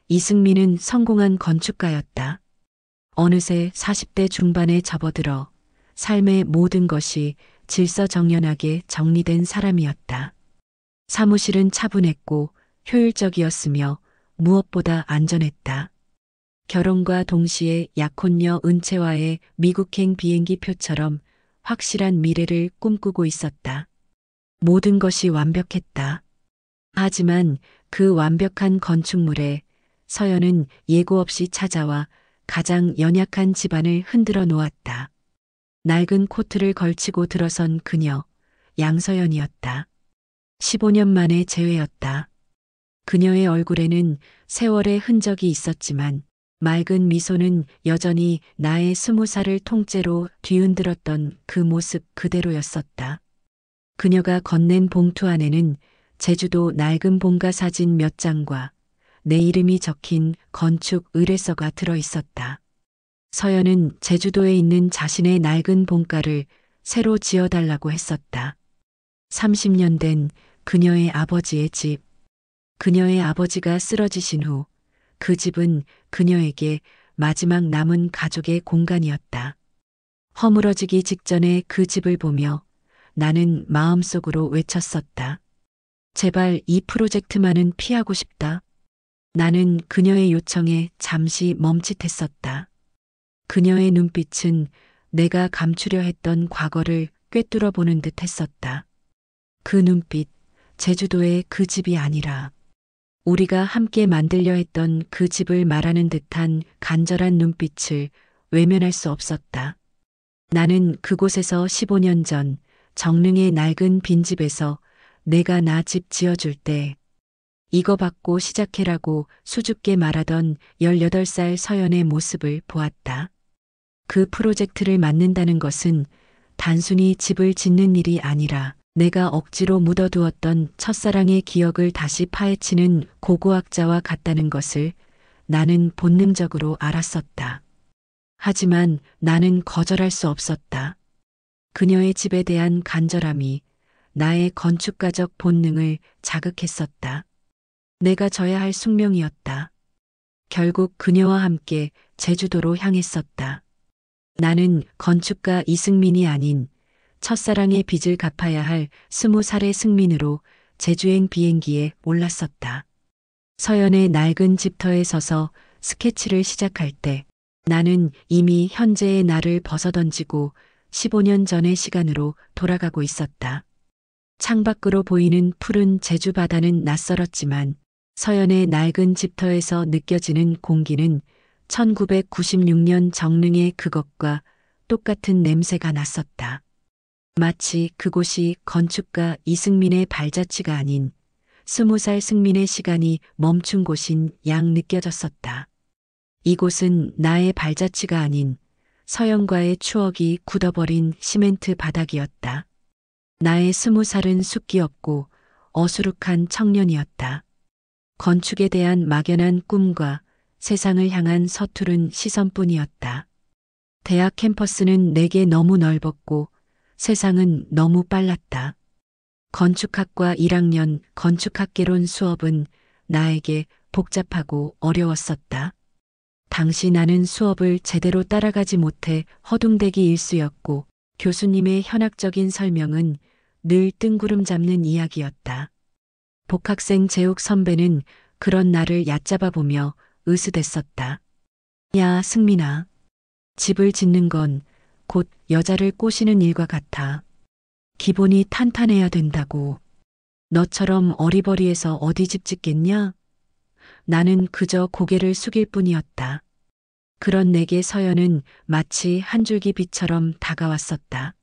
이승민은 성공한 건축가였다. 어느새 40대 중반에 접어들어 삶의 모든 것이 질서정연하게 정리된 사람이었다. 사무실은 차분했고 효율적이었으며 무엇보다 안전했다. 결혼과 동시에 약혼녀 은채와의 미국행 비행기 표처럼 확실한 미래를 꿈꾸고 있었다. 모든 것이 완벽했다. 하지만 그 완벽한 건축물에 서연은 예고 없이 찾아와 가장 연약한 집안을 흔들어 놓았다. 낡은 코트를 걸치고 들어선 그녀, 양서연이었다. 15년 만의 재회였다. 그녀의 얼굴에는 세월의 흔적이 있었지만 맑은 미소는 여전히 나의 20살을 통째로 뒤흔들었던 그 모습 그대로였었다. 그녀가 건넨 봉투 안에는 제주도 낡은 본가 사진 몇 장과 내 이름이 적힌 건축 의뢰서가 들어 있었다. 서연은 제주도에 있는 자신의 낡은 본가를 새로 지어달라고 했었다. 30년 된 그녀의 아버지의 집. 그녀의 아버지가 쓰러지신 후 그 집은 그녀에게 마지막 남은 가족의 공간이었다. 허물어지기 직전에 그 집을 보며 나는 마음속으로 외쳤었다. 제발 이 프로젝트만은 피하고 싶다. 나는 그녀의 요청에 잠시 멈칫했었다. 그녀의 눈빛은 내가 감추려 했던 과거를 꿰뚫어 보는 듯 했었다. 그 눈빛, 제주도의 그 집이 아니라 우리가 함께 만들려 했던 그 집을 말하는 듯한 간절한 눈빛을 외면할 수 없었다. 나는 그곳에서 15년 전 정릉의 낡은 빈집에서 내가 나 집 지어줄 때 이거 받고 시작해라고 수줍게 말하던 18살 서연의 모습을 보았다. 그 프로젝트를 맡는다는 것은 단순히 집을 짓는 일이 아니라 내가 억지로 묻어두었던 첫사랑의 기억을 다시 파헤치는 고고학자와 같다는 것을 나는 본능적으로 알았었다. 하지만 나는 거절할 수 없었다. 그녀의 집에 대한 간절함이 나의 건축가적 본능을 자극했었다. 내가 져야 할 숙명이었다. 결국 그녀와 함께 제주도로 향했었다. 나는 건축가 이승민이 아닌 첫사랑의 빚을 갚아야 할 20살의 승민으로 제주행 비행기에 올랐었다. 서연의 낡은 집터에 서서 스케치를 시작할 때 나는 이미 현재의 나를 벗어던지고 15년 전의 시간으로 돌아가고 있었다. 창밖으로 보이는 푸른 제주 바다는 낯설었지만 서연의 낡은 집터에서 느껴지는 공기는 1996년 정릉의 그것과 똑같은 냄새가 났었다. 마치 그곳이 건축가 이승민의 발자취가 아닌 20살 승민의 시간이 멈춘 곳인 양 느껴졌었다. 이곳은 나의 발자취가 아닌 서연과의 추억이 굳어버린 시멘트 바닥이었다. 나의 20살은 숫기 없고 어수룩한 청년이었다. 건축에 대한 막연한 꿈과 세상을 향한 서투른 시선뿐이었다. 대학 캠퍼스는 내게 너무 넓었고 세상은 너무 빨랐다. 건축학과 1학년 건축학개론 수업은 나에게 복잡하고 어려웠었다. 당시 나는 수업을 제대로 따라가지 못해 허둥대기 일수였고 교수님의 현학적인 설명은 늘 뜬구름 잡는 이야기였다. 복학생 재욱 선배는 그런 나를 얕잡아 보며 으스댔었다. 야, 승민아. 집을 짓는 건 곧 여자를 꼬시는 일과 같아. 기본이 탄탄해야 된다고. 너처럼 어리버리해서 어디 집 짓겠냐? 나는 그저 고개를 숙일 뿐이었다. 그런 내게 서연은 마치 한 줄기 빛처럼 다가왔었다.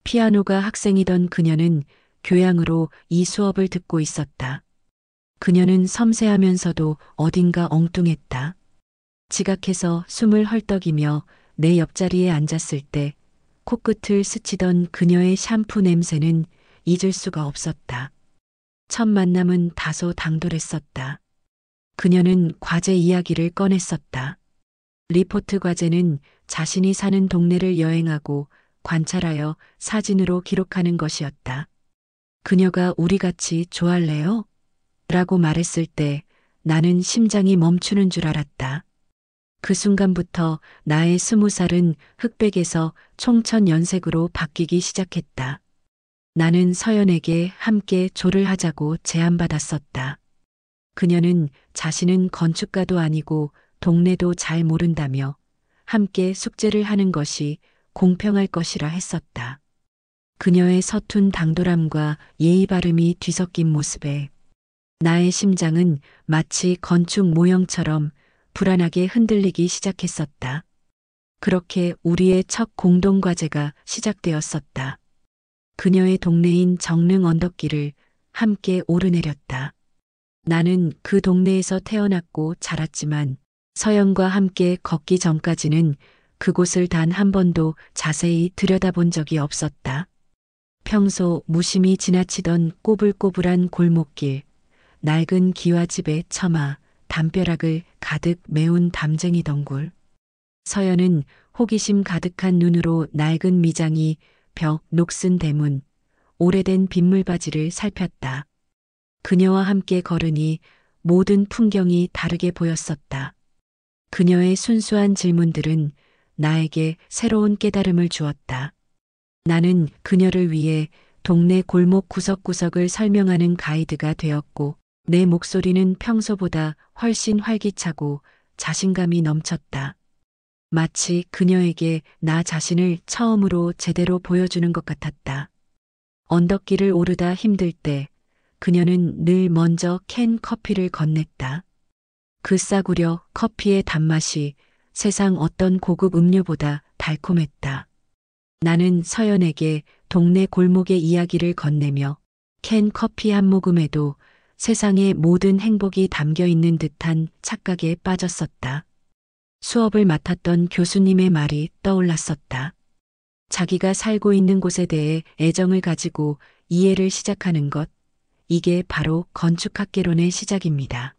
피아노가 학생이던 그녀는 교양으로 이 수업을 듣고 있었다. 그녀는 섬세하면서도 어딘가 엉뚱했다. 지각해서 숨을 헐떡이며 내 옆자리에 앉았을 때 코끝을 스치던 그녀의 샴푸 냄새는 잊을 수가 없었다. 첫 만남은 다소 당돌했었다. 그녀는 과제 이야기를 꺼냈었다. 리포트 과제는 자신이 사는 동네를 여행하고 관찰하여 사진으로 기록하는 것이었다. 그녀가 우리 같이 좋아할래요? 라고 말했을 때 나는 심장이 멈추는 줄 알았다. 그 순간부터 나의 20살은 흑백에서 총천연색으로 바뀌기 시작했다. 나는 서연에게 함께 조를 하자고 제안받았었다. 그녀는 자신은 건축가도 아니고 동네도 잘 모른다며 함께 숙제를 하는 것이 공평할 것이라 했었다. 그녀의 서툰 당돌함과 예의 바름이 뒤섞인 모습에 나의 심장은 마치 건축 모형처럼 불안하게 흔들리기 시작했었다. 그렇게 우리의 첫 공동 과제가 시작되었었다. 그녀의 동네인 정릉 언덕길을 함께 오르내렸다. 나는 그 동네에서 태어났고 자랐지만 서연과 함께 걷기 전까지는 그곳을 단 한 번도 자세히 들여다본 적이 없었다. 평소 무심히 지나치던 꼬불꼬불한 골목길, 낡은 기와집의 처마, 담벼락을 가득 메운 담쟁이 덩굴. 서연은 호기심 가득한 눈으로 낡은 미장이, 벽, 녹슨 대문, 오래된 빗물바지를 살폈다. 그녀와 함께 걸으니 모든 풍경이 다르게 보였었다. 그녀의 순수한 질문들은 나에게 새로운 깨달음을 주었다. 나는 그녀를 위해 동네 골목 구석구석을 설명하는 가이드가 되었고 내 목소리는 평소보다 훨씬 활기차고 자신감이 넘쳤다. 마치 그녀에게 나 자신을 처음으로 제대로 보여주는 것 같았다. 언덕길을 오르다 힘들 때 그녀는 늘 먼저 캔 커피를 건넸다. 그 싸구려 커피의 단맛이 세상 어떤 고급 음료보다 달콤했다. 나는 서연에게 동네 골목의 이야기를 건네며 캔 커피 한 모금에도 세상의 모든 행복이 담겨 있는 듯한 착각에 빠졌었다. 수업을 맡았던 교수님의 말이 떠올랐었다. 자기가 살고 있는 곳에 대해 애정을 가지고 이해를 시작하는 것, 이게 바로 건축학개론의 시작입니다.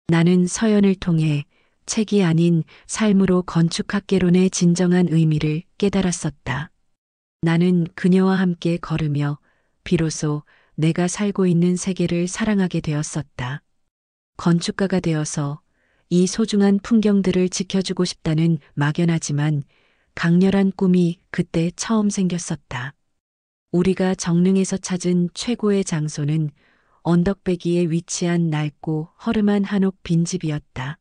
나는 서연을 통해 책이 아닌 삶으로 건축학개론의 진정한 의미를 깨달았었다. 나는 그녀와 함께 걸으며 비로소 내가 살고 있는 세계를 사랑하게 되었었다. 건축가가 되어서 이 소중한 풍경들을 지켜주고 싶다는 막연하지만 강렬한 꿈이 그때 처음 생겼었다. 우리가 정릉에서 찾은 최고의 장소는 언덕배기에 위치한 낡고 허름한 한옥 빈집이었다.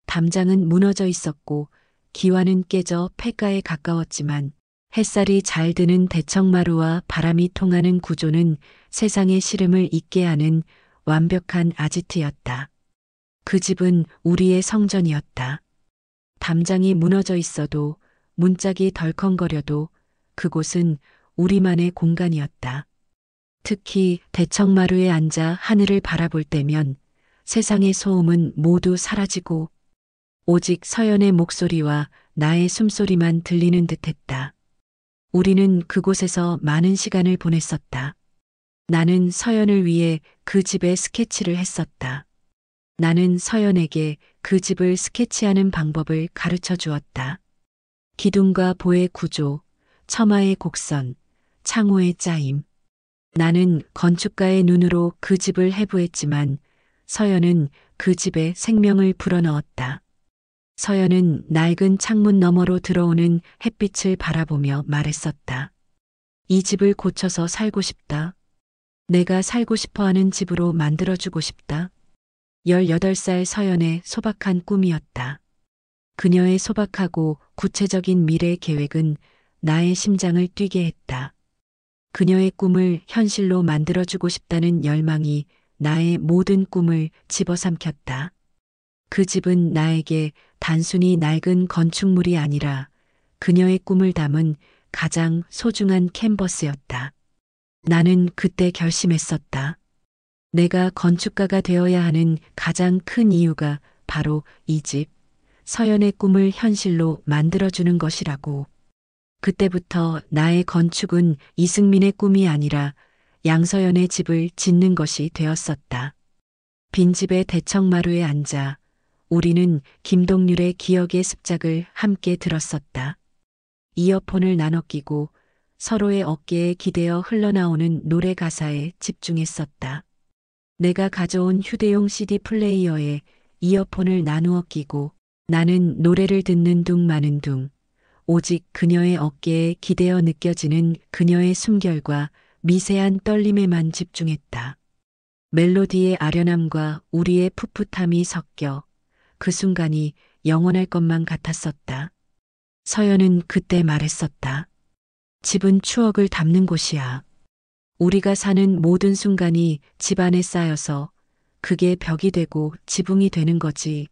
담장은 무너져 있었고 기와는 깨져 폐가에 가까웠지만 햇살이 잘 드는 대청마루와 바람이 통하는 구조는 세상의 시름을 잊게 하는 완벽한 아지트였다. 그 집은 우리의 성전이었다. 담장이 무너져 있어도 문짝이 덜컹거려도 그곳은 우리만의 공간이었다. 특히 대청마루에 앉아 하늘을 바라볼 때면 세상의 소음은 모두 사라지고 오직 서연의 목소리와 나의 숨소리만 들리는 듯했다. 우리는 그곳에서 많은 시간을 보냈었다. 나는 서연을 위해 그 집에 스케치를 했었다. 나는 서연에게 그 집을 스케치하는 방법을 가르쳐 주었다. 기둥과 보의 구조, 처마의 곡선, 창호의 짜임. 나는 건축가의 눈으로 그 집을 해부했지만 서연은 그 집에 생명을 불어넣었다. 서연은 낡은 창문 너머로 들어오는 햇빛을 바라보며 말했었다. 이 집을 고쳐서 살고 싶다. 내가 살고 싶어하는 집으로 만들어주고 싶다. 18살 서연의 소박한 꿈이었다. 그녀의 소박하고 구체적인 미래 계획은 나의 심장을 뛰게 했다. 그녀의 꿈을 현실로 만들어주고 싶다는 열망이 나의 모든 꿈을 집어삼켰다. 그 집은 나에게 단순히 낡은 건축물이 아니라 그녀의 꿈을 담은 가장 소중한 캔버스였다. 나는 그때 결심했었다. 내가 건축가가 되어야 하는 가장 큰 이유가 바로 이 집, 서연의 꿈을 현실로 만들어주는 것이라고. 그때부터 나의 건축은 이승민의 꿈이 아니라 양서연의 집을 짓는 것이 되었었다. 빈집의 대청마루에 앉아 우리는 김동률의 기억의 습작을 함께 들었었다. 이어폰을 나눠 끼고 서로의 어깨에 기대어 흘러나오는 노래 가사에 집중했었다. 내가 가져온 휴대용 CD 플레이어에 이어폰을 나누어 끼고 나는 노래를 듣는 둥 마는 둥 오직 그녀의 어깨에 기대어 느껴지는 그녀의 숨결과 미세한 떨림에만 집중했다. 멜로디의 아련함과 우리의 풋풋함이 섞여 그 순간이 영원할 것만 같았었다. 서연은 그때 말했었다. 집은 추억을 담는 곳이야. 우리가 사는 모든 순간이 집 안에 쌓여서 그게 벽이 되고 지붕이 되는 거지.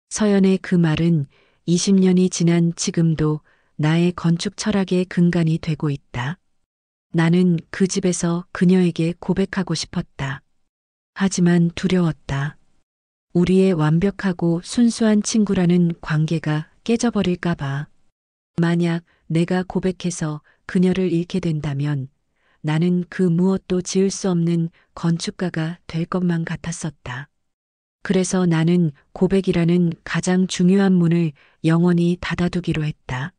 서연의 그 말은 20년이 지난 지금도 나의 건축 철학의 근간이 되고 있다. 나는 그 집에서 그녀에게 고백하고 싶었다. 하지만 두려웠다. 우리의 완벽하고 순수한 친구라는 관계가 깨져버릴까봐. 만약 내가 고백해서 그녀를 잃게 된다면 나는 그 무엇도 지을 수 없는 건축가가 될 것만 같았었다. 그래서 나는 고백이라는 가장 중요한 문을 영원히 닫아두기로 했다.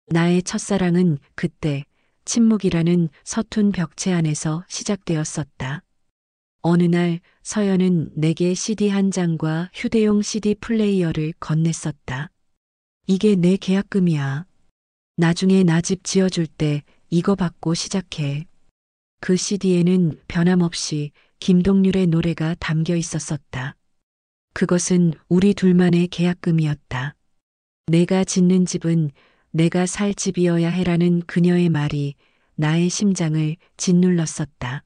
나의 첫사랑은 그때 침묵이라는 서툰 벽체 안에서 시작되었었다. 어느 날 서연은 내게 CD 한 장과 휴대용 CD 플레이어를 건넸었다. 이게 내 계약금이야. 나중에 나 집 지어줄 때 이거 받고 시작해. 그 CD에는 변함없이 김동률의 노래가 담겨 있었었다. 그것은 우리 둘만의 계약금이었다. 내가 짓는 집은 내가 살 집이어야 해라는 그녀의 말이 나의 심장을 짓눌렀었다.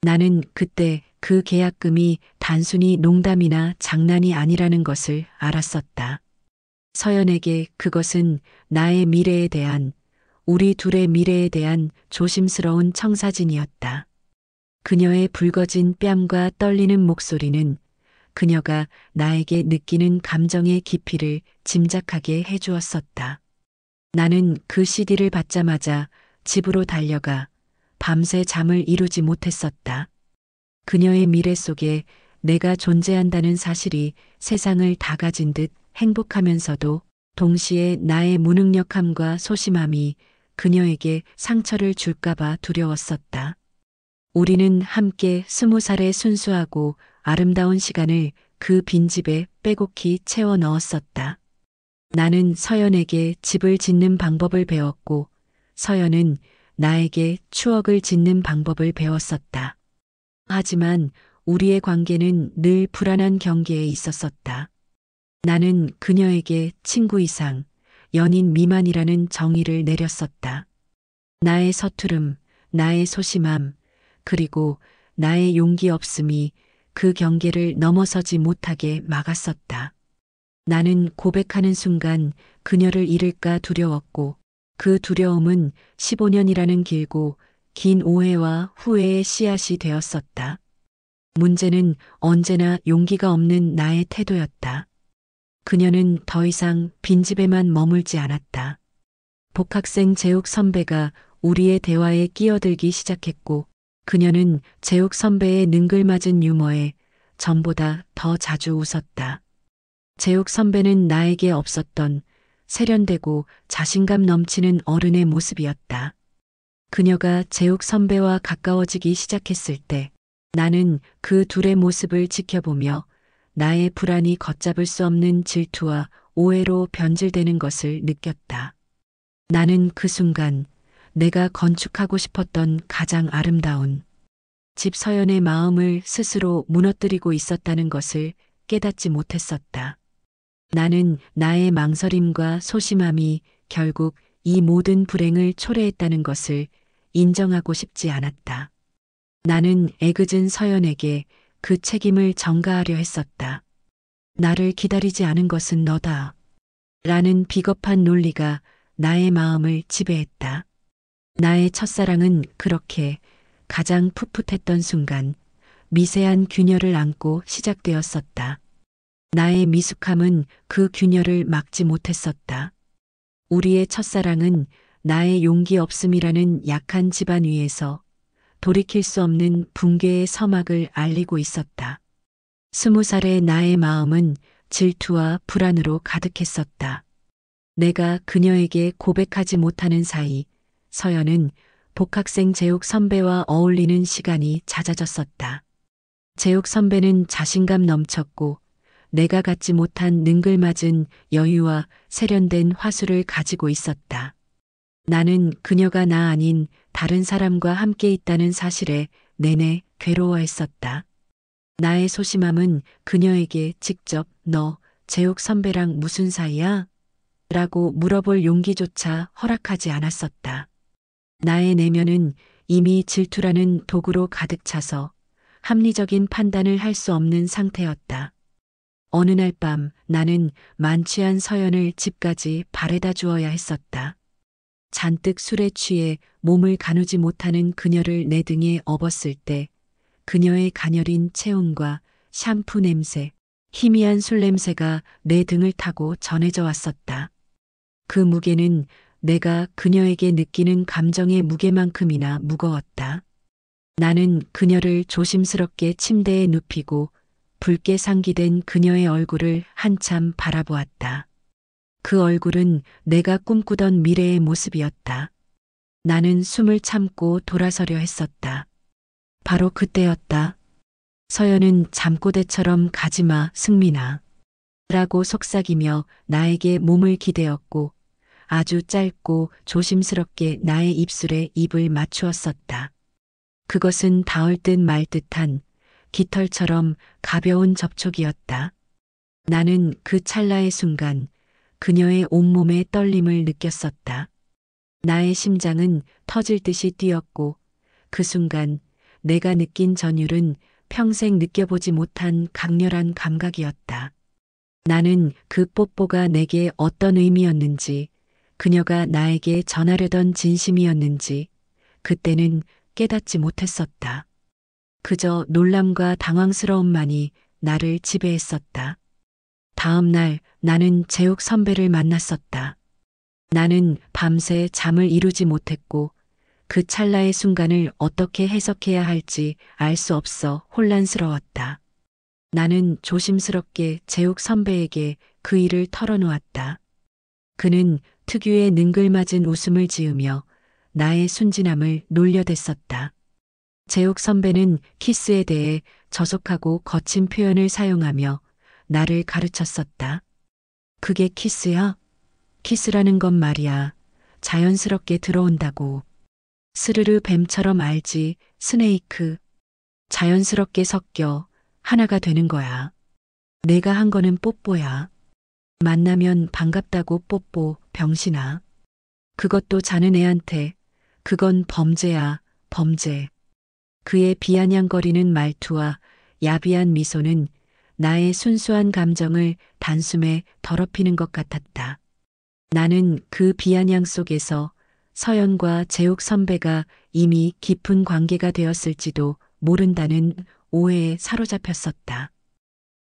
나는 그때 그 계약금이 단순히 농담이나 장난이 아니라는 것을 알았었다. 서연에게 그것은 나의 미래에 대한, 우리 둘의 미래에 대한 조심스러운 청사진이었다. 그녀의 붉어진 뺨과 떨리는 목소리는 그녀가 나에게 느끼는 감정의 깊이를 짐작하게 해주었었다. 나는 그 CD를 받자마자 집으로 달려가 밤새 잠을 이루지 못했었다. 그녀의 미래 속에 내가 존재한다는 사실이 세상을 다 가진 듯 행복하면서도 동시에 나의 무능력함과 소심함이 그녀에게 상처를 줄까봐 두려웠었다. 우리는 함께 20살의 순수하고 아름다운 시간을 그 빈집에 빼곡히 채워 넣었었다. 나는 서연에게 집을 짓는 방법을 배웠고 서연은 나에게 추억을 짓는 방법을 배웠었다. 하지만 우리의 관계는 늘 불안한 경계에 있었었다. 나는 그녀에게 친구 이상, 연인 미만이라는 정의를 내렸었다. 나의 서투름, 나의 소심함, 그리고 나의 용기 없음이 그 경계를 넘어서지 못하게 막았었다. 나는 고백하는 순간 그녀를 잃을까 두려웠고 그 두려움은 15년이라는 길고 긴 오해와 후회의 씨앗이 되었었다. 문제는 언제나 용기가 없는 나의 태도였다. 그녀는 더 이상 빈집에만 머물지 않았다. 복학생 재욱 선배가 우리의 대화에 끼어들기 시작했고 그녀는 재욱 선배의 능글맞은 유머에 전보다 더 자주 웃었다. 재욱 선배는 나에게 없었던 세련되고 자신감 넘치는 어른의 모습이었다. 그녀가 재욱 선배와 가까워지기 시작했을 때 나는 그 둘의 모습을 지켜보며 나의 불안이 걷잡을 수 없는 질투와 오해로 변질되는 것을 느꼈다. 나는 그 순간 내가 건축하고 싶었던 가장 아름다운 집 서연의 마음을 스스로 무너뜨리고 있었다는 것을 깨닫지 못했었다. 나는 나의 망설임과 소심함이 결국 이 모든 불행을 초래했다는 것을 인정하고 싶지 않았다. 나는 애꿎은 서연에게 그 책임을 전가하려 했었다. 나를 기다리지 않은 것은 너다. 라는 비겁한 논리가 나의 마음을 지배했다. 나의 첫사랑은 그렇게 가장 풋풋했던 순간 미세한 균열을 안고 시작되었었다. 나의 미숙함은 그 균열을 막지 못했었다. 우리의 첫사랑은 나의 용기 없음이라는 약한 집안 위에서 돌이킬 수 없는 붕괴의 서막을 알리고 있었다. 20살의 나의 마음은 질투와 불안으로 가득했었다. 내가 그녀에게 고백하지 못하는 사이 서연은 복학생 재욱 선배와 어울리는 시간이 잦아졌었다. 재욱 선배는 자신감 넘쳤고 내가 갖지 못한 능글맞은 여유와 세련된 화술을 가지고 있었다. 나는 그녀가 나 아닌 다른 사람과 함께 있다는 사실에 내내 괴로워했었다. 나의 소심함은 그녀에게 직접 너 재욱 선배랑 무슨 사이야? 라고 물어볼 용기조차 허락하지 않았었다. 나의 내면은 이미 질투라는 도구로 가득 차서 합리적인 판단을 할 수 없는 상태였다. 어느 날 밤 나는 만취한 서연을 집까지 바래다 주어야 했었다. 잔뜩 술에 취해 몸을 가누지 못하는 그녀를 내 등에 업었을 때 그녀의 가녀린 체온과 샴푸 냄새, 희미한 술 냄새가 내 등을 타고 전해져 왔었다. 그 무게는 내가 그녀에게 느끼는 감정의 무게만큼이나 무거웠다. 나는 그녀를 조심스럽게 침대에 눕히고 붉게 상기된 그녀의 얼굴을 한참 바라보았다. 그 얼굴은 내가 꿈꾸던 미래의 모습이었다. 나는 숨을 참고 돌아서려 했었다. 바로 그때였다. 서연은 잠꼬대처럼 가지마, 승민아. 라고 속삭이며 나에게 몸을 기대었고 아주 짧고 조심스럽게 나의 입술에 입을 맞추었었다. 그것은 닿을 듯 말 듯한 깃털처럼 가벼운 접촉이었다. 나는 그 찰나의 순간 그녀의 온몸의 떨림을 느꼈었다. 나의 심장은 터질 듯이 뛰었고 그 순간 내가 느낀 전율은 평생 느껴보지 못한 강렬한 감각이었다. 나는 그 뽀뽀가 내게 어떤 의미였는지, 그녀가 나에게 전하려던 진심이었는지, 그때는 깨닫지 못했었다. 그저 놀람과 당황스러움만이 나를 지배했었다. 다음 날 나는 재욱 선배를 만났었다. 나는 밤새 잠을 이루지 못했고 그 찰나의 순간을 어떻게 해석해야 할지 알 수 없어 혼란스러웠다. 나는 조심스럽게 재욱 선배에게 그 일을 털어놓았다. 그는 특유의 능글맞은 웃음을 지으며 나의 순진함을 놀려댔었다. 재욱 선배는 키스에 대해 저속하고 거친 표현을 사용하며 나를 가르쳤었다. 그게 키스야? 키스라는 건 말이야. 자연스럽게 들어온다고. 스르르 뱀처럼 알지, 스네이크. 자연스럽게 섞여 하나가 되는 거야. 내가 한 거는 뽀뽀야. 만나면 반갑다고 뽀뽀, 병신아. 그것도 자는 애한테. 그건 범죄야, 범죄. 그의 비아냥거리는 말투와 야비한 미소는 나의 순수한 감정을 단숨에 더럽히는 것 같았다. 나는 그 비아냥 속에서 서연과 재욱 선배가 이미 깊은 관계가 되었을지도 모른다는 오해에 사로잡혔었다.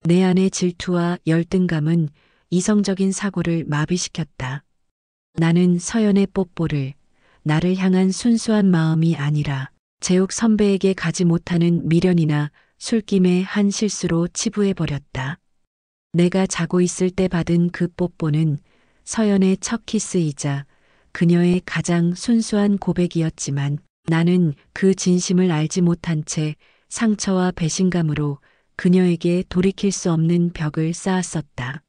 내 안의 질투와 열등감은 이성적인 사고를 마비시켰다. 나는 서연의 뽀뽀를 나를 향한 순수한 마음이 아니라 재욱 선배에게 가지 못하는 미련이나 술김의 한 실수로 치부해버렸다. 내가 자고 있을 때 받은 그 뽀뽀는 서연의 첫 키스이자 그녀의 가장 순수한 고백이었지만 나는 그 진심을 알지 못한 채 상처와 배신감으로 그녀에게 돌이킬 수 없는 벽을 쌓았었다.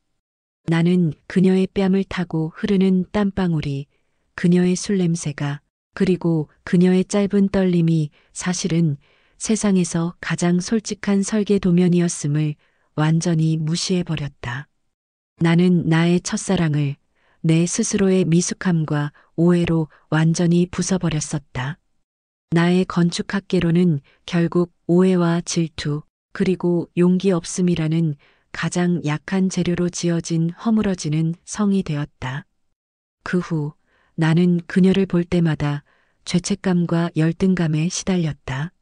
나는 그녀의 뺨을 타고 흐르는 땀방울이, 그녀의 술 냄새가, 그리고 그녀의 짧은 떨림이 사실은 세상에서 가장 솔직한 설계 도면이었음을 완전히 무시해버렸다. 나는 나의 첫사랑을 내 스스로의 미숙함과 오해로 완전히 부숴버렸었다. 나의 건축학개론은 결국 오해와 질투, 그리고 용기 없음이라는 가장 약한 재료로 지어진 허물어지는 성이 되었다. 그 후 나는 그녀를 볼 때마다 죄책감과 열등감에 시달렸다.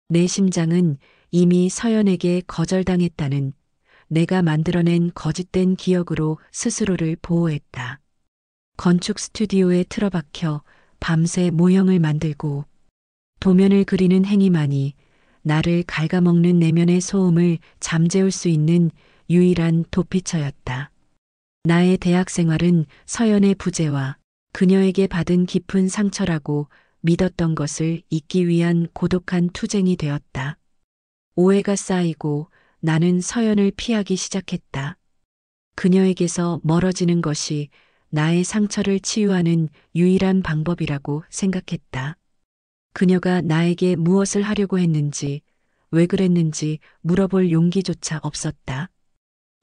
내 심장은 이미 서연에게 거절당했다는 내가 만들어낸 거짓된 기억으로 스스로를 보호했다. 건축 스튜디오에 틀어박혀 밤새 모형을 만들고 도면을 그리는 행위만이 나를 갉아먹는 내면의 소음을 잠재울 수 있는 유일한 도피처였다. 나의 대학 생활은 서연의 부재와 그녀에게 받은 깊은 상처라고 믿었던 것을 잊기 위한 고독한 투쟁이 되었다. 오해가 쌓이고 나는 서연을 피하기 시작했다. 그녀에게서 멀어지는 것이 나의 상처를 치유하는 유일한 방법이라고 생각했다. 그녀가 나에게 무엇을 하려고 했는지, 왜 그랬는지 물어볼 용기조차 없었다.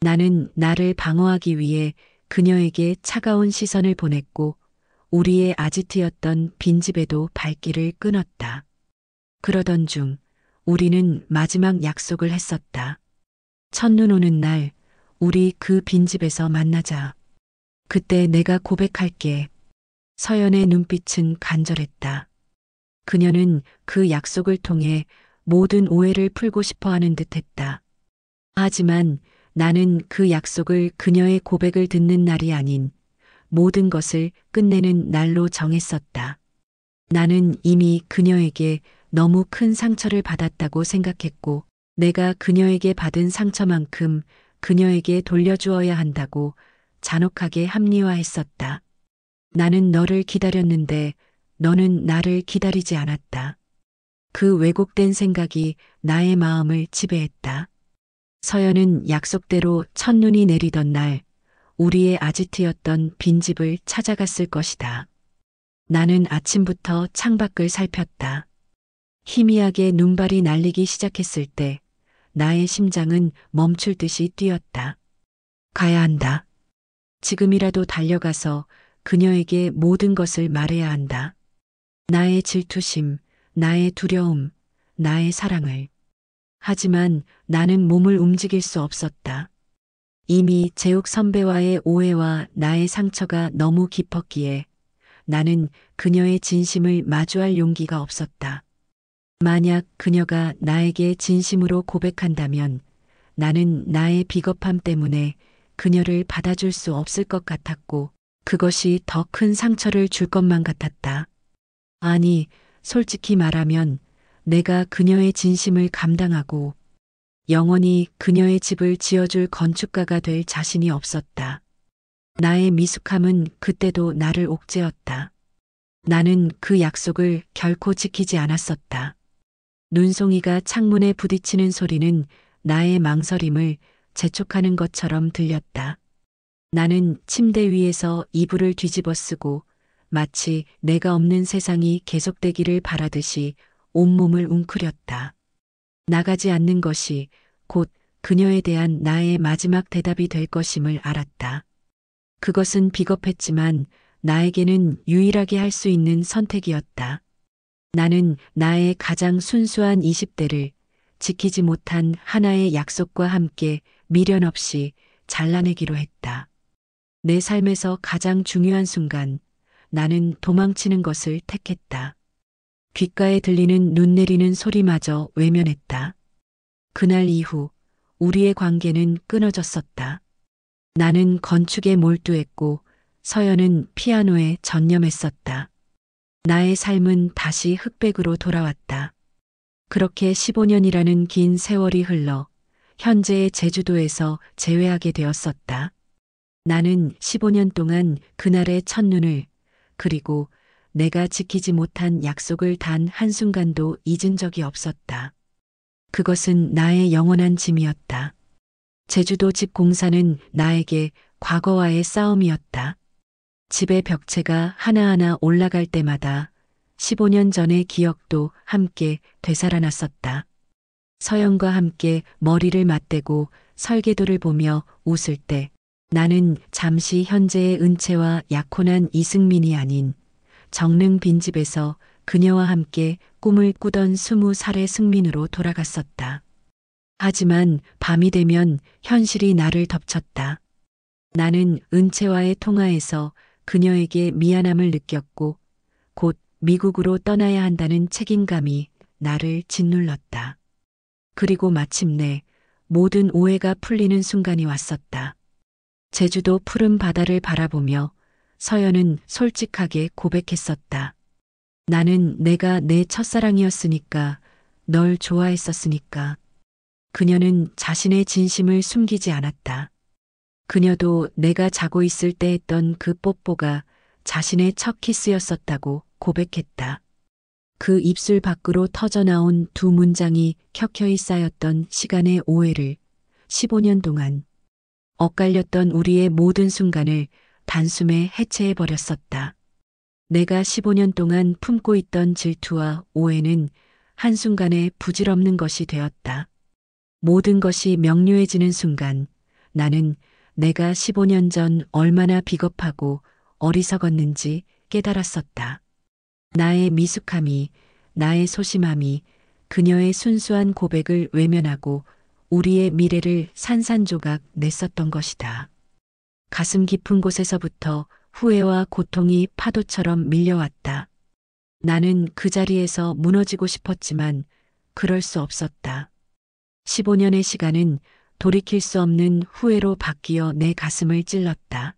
나는 나를 방어하기 위해 그녀에게 차가운 시선을 보냈고 우리의 아지트였던 빈집에도 발길을 끊었다. 그러던 중 우리는 마지막 약속을 했었다. 첫눈 오는 날 우리 그 빈집에서 만나자. 그때 내가 고백할게. 서연의 눈빛은 간절했다. 그녀는 그 약속을 통해 모든 오해를 풀고 싶어 하는 듯 했다. 하지만 나는 그 약속을 그녀의 고백을 듣는 날이 아닌 모든 것을 끝내는 날로 정했었다. 나는 이미 그녀에게 너무 큰 상처를 받았다고 생각했고 내가 그녀에게 받은 상처만큼 그녀에게 돌려주어야 한다고 잔혹하게 합리화했었다. 나는 너를 기다렸는데 너는 나를 기다리지 않았다. 그 왜곡된 생각이 나의 마음을 지배했다. 서연은 약속대로 첫눈이 내리던 날 우리의 아지트였던 빈집을 찾아갔을 것이다. 나는 아침부터 창밖을 살폈다. 희미하게 눈발이 날리기 시작했을 때 나의 심장은 멈출 듯이 뛰었다. 가야 한다. 지금이라도 달려가서 그녀에게 모든 것을 말해야 한다. 나의 질투심, 나의 두려움, 나의 사랑을. 하지만 나는 몸을 움직일 수 없었다. 이미 재욱 선배와의 오해와 나의 상처가 너무 깊었기에 나는 그녀의 진심을 마주할 용기가 없었다. 만약 그녀가 나에게 진심으로 고백한다면 나는 나의 비겁함 때문에 그녀를 받아줄 수 없을 것 같았고 그것이 더 큰 상처를 줄 것만 같았다. 아니, 솔직히 말하면 내가 그녀의 진심을 감당하고 영원히 그녀의 집을 지어줄 건축가가 될 자신이 없었다. 나의 미숙함은 그때도 나를 옥죄었다. 나는 그 약속을 결코 지키지 않았었다. 눈송이가 창문에 부딪히는 소리는 나의 망설임을 재촉하는 것처럼 들렸다. 나는 침대 위에서 이불을 뒤집어 쓰고 마치 내가 없는 세상이 계속되기를 바라듯이 온몸을 웅크렸다. 나가지 않는 것이 곧 그녀에 대한 나의 마지막 대답이 될 것임을 알았다. 그것은 비겁했지만 나에게는 유일하게 할 수 있는 선택이었다. 나는 나의 가장 순수한 20대를 지키지 못한 하나의 약속과 함께 미련 없이 잘라내기로 했다. 내 삶에서 가장 중요한 순간 나는 도망치는 것을 택했다. 귓가에 들리는 눈 내리는 소리마저 외면했다. 그날 이후 우리의 관계는 끊어졌었다. 나는 건축에 몰두했고 서연은 피아노에 전념했었다. 나의 삶은 다시 흑백으로 돌아왔다. 그렇게 15년이라는 긴 세월이 흘러 현재의 제주도에서 재회하게 되었었다. 나는 15년 동안 그날의 첫눈을 그리고 내가 지키지 못한 약속을 단 한순간도 잊은 적이 없었다. 그것은 나의 영원한 짐이었다. 제주도 집 공사는 나에게 과거와의 싸움이었다. 집의 벽체가 하나하나 올라갈 때마다 15년 전의 기억도 함께 되살아났었다. 서연과 함께 머리를 맞대고 설계도를 보며 웃을 때 나는 잠시 현재의 은채와 약혼한 이승민이 아닌 정릉 빈집에서 그녀와 함께 꿈을 꾸던 20살의 승민으로 돌아갔었다. 하지만 밤이 되면 현실이 나를 덮쳤다. 나는 은채와의 통화에서 그녀에게 미안함을 느꼈고 곧 미국으로 떠나야 한다는 책임감이 나를 짓눌렀다. 그리고 마침내 모든 오해가 풀리는 순간이 왔었다. 제주도 푸른 바다를 바라보며 서연은 솔직하게 고백했었다. 나는 내가 내 첫사랑이었으니까, 널 좋아했었으니까. 그녀는 자신의 진심을 숨기지 않았다. 그녀도 내가 자고 있을 때 했던 그 뽀뽀가 자신의 첫 키스였었다고 고백했다. 그 입술 밖으로 터져나온 두 문장이 켜켜이 쌓였던 시간의 오해를 15년 동안 엇갈렸던 우리의 모든 순간을 단숨에 해체해버렸었다. 내가 15년 동안 품고 있던 질투와 오해는 한순간에 부질없는 것이 되었다. 모든 것이 명료해지는 순간 나는 내가 15년 전 얼마나 비겁하고 어리석었는지 깨달았었다. 나의 미숙함이, 나의 소심함이 그녀의 순수한 고백을 외면하고 우리의 미래를 산산조각 냈었던 것이다. 가슴 깊은 곳에서부터 후회와 고통이 파도처럼 밀려왔다. 나는 그 자리에서 무너지고 싶었지만 그럴 수 없었다. 15년의 시간은 돌이킬 수 없는 후회로 바뀌어 내 가슴을 찔렀다.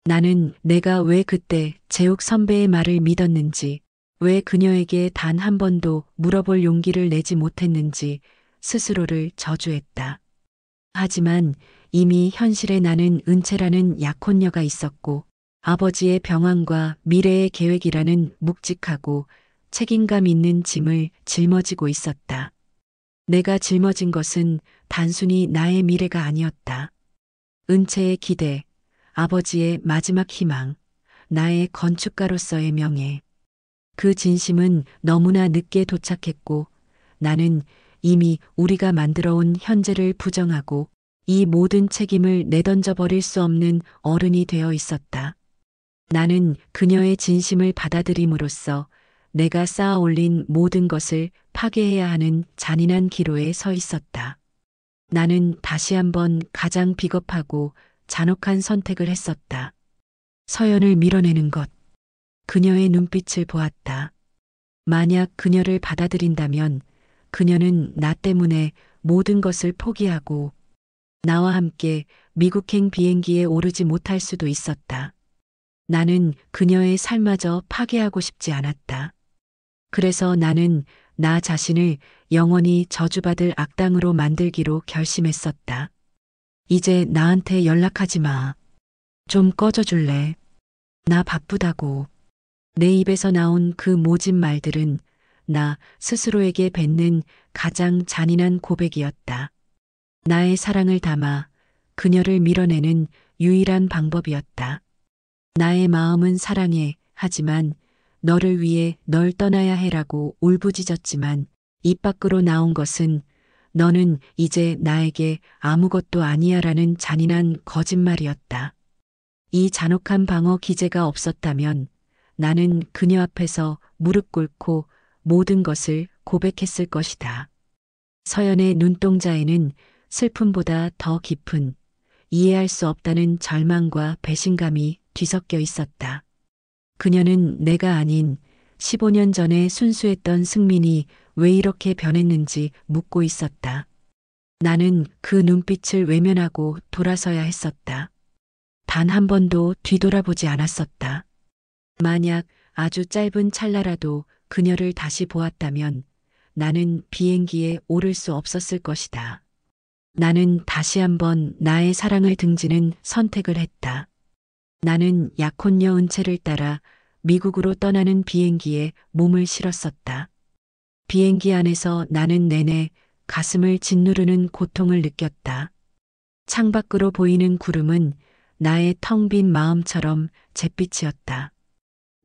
나는 내가 왜 그때 재욱 선배의 말을 믿었는지, 왜 그녀에게 단 한 번도 물어볼 용기를 내지 못했는지 스스로를 저주했다. 하지만 이미 현실에 나는 은채라는 약혼녀가 있었고 아버지의 병환과 미래의 계획이라는 묵직하고 책임감 있는 짐을 짊어지고 있었다. 내가 짊어진 것은 단순히 나의 미래가 아니었다. 은채의 기대, 아버지의 마지막 희망, 나의 건축가로서의 명예. 그 진심은 너무나 늦게 도착했고 나는 이미 우리가 만들어온 현재를 부정하고 이 모든 책임을 내던져 버릴 수 없는 어른이 되어 있었다. 나는 그녀의 진심을 받아들임으로써 내가 쌓아 올린 모든 것을 파괴해야 하는 잔인한 기로에 서 있었다. 나는 다시 한번 가장 비겁하고 잔혹한 선택을 했었다. 서연을 밀어내는 것. 그녀의 눈빛을 보았다. 만약 그녀를 받아들인다면 그녀는 나 때문에 모든 것을 포기하고 나와 함께 미국행 비행기에 오르지 못할 수도 있었다. 나는 그녀의 삶마저 파괴하고 싶지 않았다. 그래서 나는 나 자신을 영원히 저주받을 악당으로 만들기로 결심했었다. 이제 나한테 연락하지 마. 좀 꺼져줄래? 나 바쁘다고. 내 입에서 나온 그 모진 말들은 나 스스로에게 뱉는 가장 잔인한 고백이었다. 나의 사랑을 담아 그녀를 밀어내는 유일한 방법이었다. 나의 마음은 사랑해. 하지만 너를 위해 널 떠나야 해라고 울부짖었지만 입 밖으로 나온 것은 너는 이제 나에게 아무것도 아니야라는 잔인한 거짓말이었다. 이 잔혹한 방어 기제가 없었다면 나는 그녀 앞에서 무릎 꿇고 모든 것을 고백했을 것이다. 서연의 눈동자에는 슬픔보다 더 깊은 이해할 수 없다는 절망과 배신감이 뒤섞여 있었다. 그녀는 내가 아닌 15년 전에 순수했던 승민이 왜 이렇게 변했는지 묻고 있었다. 나는 그 눈빛을 외면하고 돌아서야 했었다. 단 한 번도 뒤돌아보지 않았었다. 만약 아주 짧은 찰나라도 그녀를 다시 보았다면 나는 비행기에 오를 수 없었을 것이다. 나는 다시 한번 나의 사랑을 등지는 선택을 했다. 나는 약혼녀 은채를 따라 미국으로 떠나는 비행기에 몸을 실었었다. 비행기 안에서 나는 내내 가슴을 짓누르는 고통을 느꼈다. 창밖으로 보이는 구름은 나의 텅 빈 마음처럼 잿빛이었다.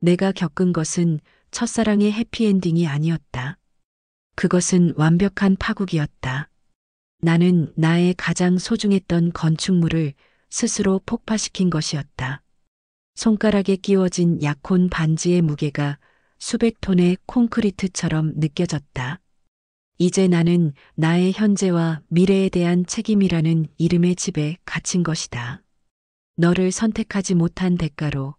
내가 겪은 것은 첫사랑의 해피엔딩이 아니었다. 그것은 완벽한 파국이었다. 나는 나의 가장 소중했던 건축물을 스스로 폭파시킨 것이었다. 손가락에 끼워진 약혼 반지의 무게가 수백 톤의 콘크리트처럼 느껴졌다. 이제 나는 나의 현재와 미래에 대한 책임이라는 이름의 집에 갇힌 것이다. 너를 선택하지 못한 대가로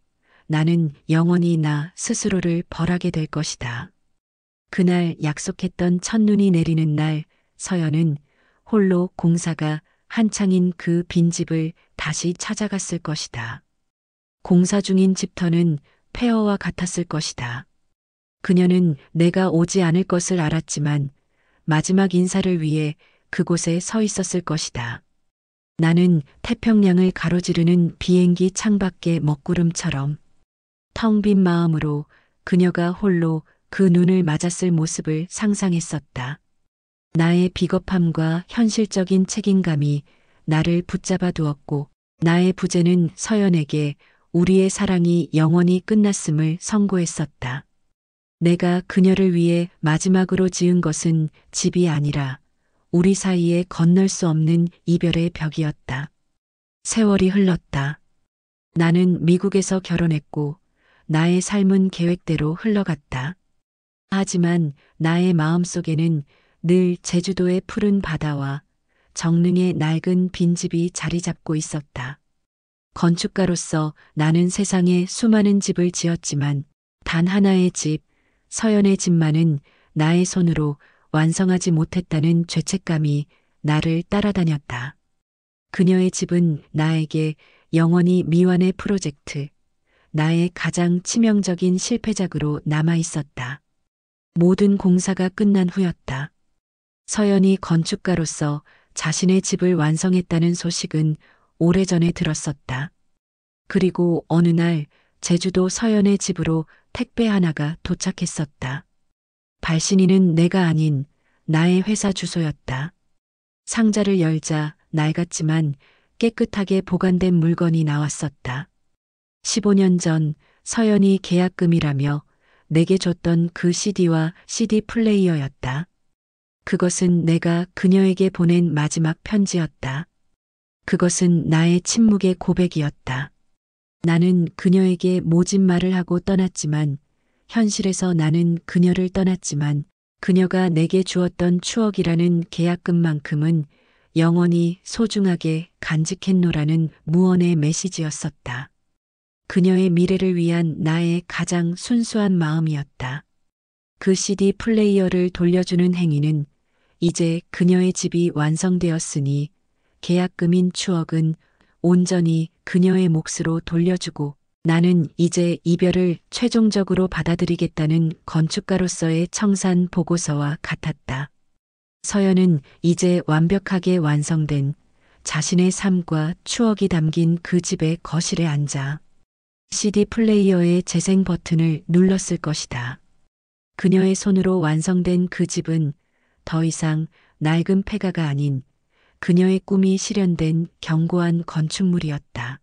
나는 영원히 나 스스로를 벌하게 될 것이다. 그날 약속했던 첫눈이 내리는 날 서연은 홀로 공사가 한창인 그 빈집을 다시 찾아갔을 것이다. 공사 중인 집터는 폐허와 같았을 것이다. 그녀는 내가 오지 않을 것을 알았지만 마지막 인사를 위해 그곳에 서 있었을 것이다. 나는 태평양을 가로지르는 비행기 창밖의 먹구름처럼 텅 빈 마음으로 그녀가 홀로 그 눈을 맞았을 모습을 상상했었다. 나의 비겁함과 현실적인 책임감이 나를 붙잡아 두었고 나의 부재는 서연에게 우리의 사랑이 영원히 끝났음을 선고했었다. 내가 그녀를 위해 마지막으로 지은 것은 집이 아니라 우리 사이에 건널 수 없는 이별의 벽이었다. 세월이 흘렀다. 나는 미국에서 결혼했고 나의 삶은 계획대로 흘러갔다. 하지만 나의 마음속에는 늘 제주도의 푸른 바다와 정릉의 낡은 빈집이 자리 잡고 있었다. 건축가로서 나는 세상에 수많은 집을 지었지만 단 하나의 집, 서연의 집만은 나의 손으로 완성하지 못했다는 죄책감이 나를 따라다녔다. 그녀의 집은 나에게 영원히 미완의 프로젝트, 나의 가장 치명적인 실패작으로 남아 있었다. 모든 공사가 끝난 후였다. 서연이 건축가로서 자신의 집을 완성했다는 소식은 오래전에 들었었다. 그리고 어느 날 제주도 서연의 집으로 택배 하나가 도착했었다. 발신인은 내가 아닌 나의 회사 주소였다. 상자를 열자 낡았지만 깨끗하게 보관된 물건이 나왔었다. 15년 전 서연이 계약금이라며 내게 줬던 그 CD와 CD 플레이어였다. 그것은 내가 그녀에게 보낸 마지막 편지였다. 그것은 나의 침묵의 고백이었다. 나는 그녀에게 모진 말을 하고 떠났지만 현실에서 나는 그녀를 떠났지만 그녀가 내게 주었던 추억이라는 계약금만큼은 영원히 소중하게 간직했노라는 무언의 메시지였었다. 그녀의 미래를 위한 나의 가장 순수한 마음이었다. 그 CD 플레이어를 돌려주는 행위는 이제 그녀의 집이 완성되었으니 계약금인 추억은 온전히 그녀의 몫으로 돌려주고 나는 이제 이별을 최종적으로 받아들이겠다는 건축가로서의 청산 보고서와 같았다. 서연은 이제 완벽하게 완성된 자신의 삶과 추억이 담긴 그 집의 거실에 앉아 CD 플레이어의 재생 버튼을 눌렀을 것이다. 그녀의 손으로 완성된 그 집은 더 이상 낡은 폐가가 아닌 그녀의 꿈이 실현된 견고한 건축물이었다.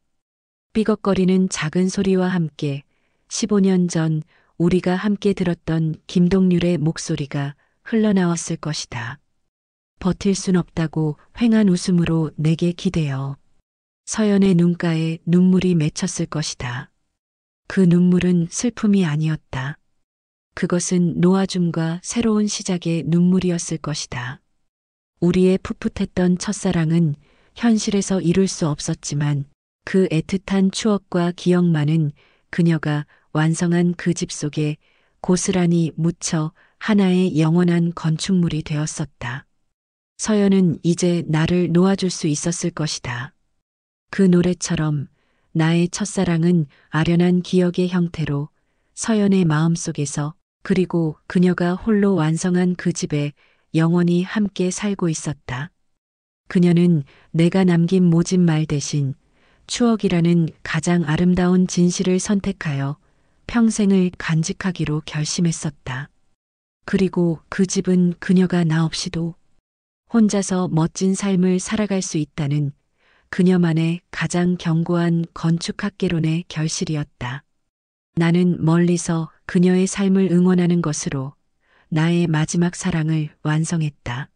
삐걱거리는 작은 소리와 함께 15년 전 우리가 함께 들었던 김동률의 목소리가 흘러나왔을 것이다. 버틸 순 없다고 휑한 웃음으로 내게 기대어. 서연의 눈가에 눈물이 맺혔을 것이다. 그 눈물은 슬픔이 아니었다. 그것은 놓아줌과 새로운 시작의 눈물이었을 것이다. 우리의 풋풋했던 첫사랑은 현실에서 이룰 수 없었지만 그 애틋한 추억과 기억만은 그녀가 완성한 그 집 속에 고스란히 묻혀 하나의 영원한 건축물이 되었었다. 서연은 이제 나를 놓아줄 수 있었을 것이다. 그 노래처럼 나의 첫사랑은 아련한 기억의 형태로 서연의 마음속에서 그리고 그녀가 홀로 완성한 그 집에 영원히 함께 살고 있었다. 그녀는 내가 남긴 모진 말 대신 추억이라는 가장 아름다운 진실을 선택하여 평생을 간직하기로 결심했었다. 그리고 그 집은 그녀가 나 없이도 혼자서 멋진 삶을 살아갈 수 있다는 그녀만의 가장 견고한 건축학개론의 결실이었다. 나는 멀리서 그녀의 삶을 응원하는 것으로 나의 마지막 사랑을 완성했다.